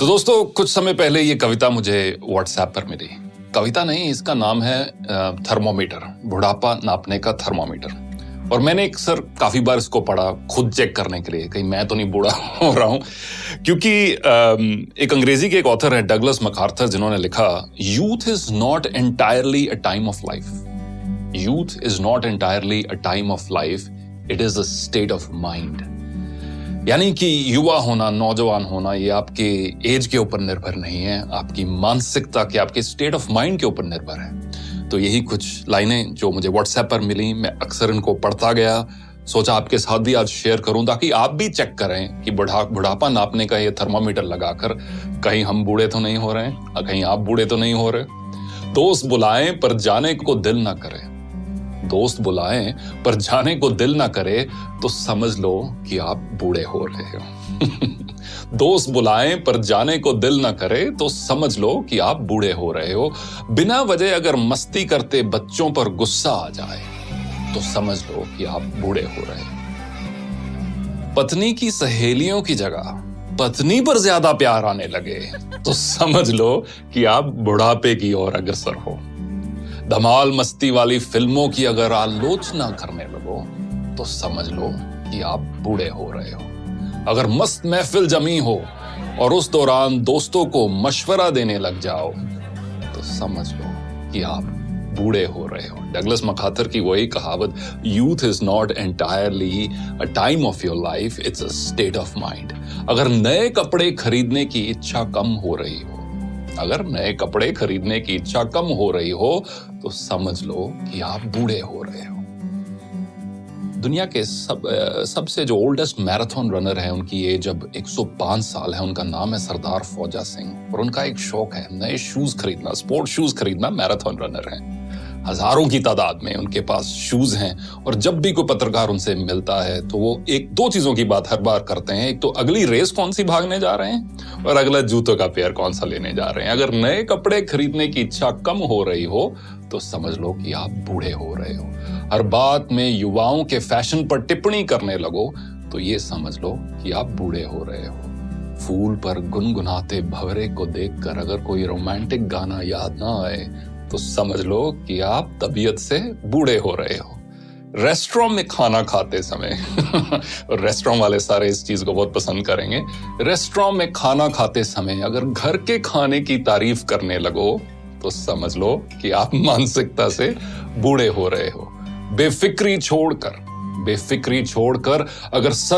तो दोस्तों कुछ समय पहले ये कविता मुझे व्हाट्सएप पर मिली। कविता नहीं, इसका नाम है थर्मोमीटर, बुढ़ापा नापने का थर्मोमीटर। और मैंने काफी बार इसको पढ़ा खुद चेक करने के लिए कहीं मैं तो नहीं बूढ़ा हो रहा हूं, क्योंकि एक अंग्रेजी के एक ऑथर है डगलस मैकार्थर, जिन्होंने लिखा youth is not entirely a time of life. Youth is not entirely a time of life, it is a state of mind. यानी कि युवा होना, नौजवान होना, ये आपके एज के ऊपर निर्भर नहीं है, आपकी मानसिकता के, आपके स्टेट ऑफ माइंड के ऊपर निर्भर है। तो यही कुछ लाइनें जो मुझे व्हाट्सएप पर मिली, मैं अक्सर इनको पढ़ता गया, सोचा आपके साथ भी आज शेयर करूं ताकि आप भी चेक करें कि बुढ़ापा नापने का ये थर्मामीटर लगाकर कहीं हम बूढ़े तो नहीं हो रहे हैं, कहीं आप बूढ़े तो नहीं हो रहे। दोस्त बुलाएं पर जाने को दिल ना करे, दोस्त बुलाएं पर जाने को दिल ना करे तो समझ लो कि आप बूढ़े हो रहे हो। दोस्त बुलाएं पर जाने को दिल ना करे तो समझ लो कि आप बूढ़े हो रहे हो। बिना वजह अगर मस्ती करते बच्चों पर गुस्सा आ जाए तो समझ लो कि आप बूढ़े हो रहे हो। पत्नी की सहेलियों की जगह पत्नी पर ज्यादा प्यार आने लगे तो समझ लो कि आप बुढ़ापे की ओर अग्रसर हो। धमाल मस्ती वाली फिल्मों की अगर आलोचना करने लगो तो समझ लो कि आप बूढ़े हो रहे हो। अगर मस्त महफिल जमी हो और उस दौरान दोस्तों को मशवरा देने लग जाओ तो समझ लो कि आप बूढ़े हो रहे हो। डगलस मैकार्थर की वही कहावत, youth is not entirely a time of your life, it's a state of mind. अगर नए कपड़े खरीदने की इच्छा कम हो रही हो, अगर नए कपड़े खरीदने की इच्छा कम हो रही हो तो समझ लो कि आप बूढ़े हो रहे हो। दुनिया के सबसे जो ओल्डेस्ट मैराथन रनर है, उनकी एज अब 105 साल है। उनका नाम है सरदार फौजा सिंह और उनका एक शौक है नए शूज खरीदना, स्पोर्ट शूज खरीदना। मैराथन रनर है, हजारों की तादाद में उनके पास शूज हैं और जब भी कोई पत्रकार उनसे मिलता है तो वो एक दो चीजों की बात हर बार करते हैं। एक तो अगली रेस कौन सी भागने जा रहे हैं और अगला जूतों का पेयर कौन सा लेने जा रहे हैं। अगर नए कपड़े खरीदने की इच्छा कम हो रही हो तो समझ लो कि आप बूढ़े हो रहे हो। हर बात में युवाओं के फैशन पर टिप्पणी करने लगो तो ये समझ लो कि आप बूढ़े हो रहे हो। फूल पर गुनगुनाते भंवरे को देखकर अगर कोई रोमांटिक गाना याद ना आए तो समझ लो कि आप तबीयत से बूढ़े हो रहे हो। रेस्टोरेंट में खाना खाते समय और रेस्टोरेंट वाले सारे इस चीज को बहुत पसंद करेंगे। रेस्टोरेंट में खाना खाते समय अगर घर के खाने की तारीफ करने लगो तो समझ लो कि आप मानसिकता से बूढ़े हो रहे हो। बेफिक्री छोड़कर अगर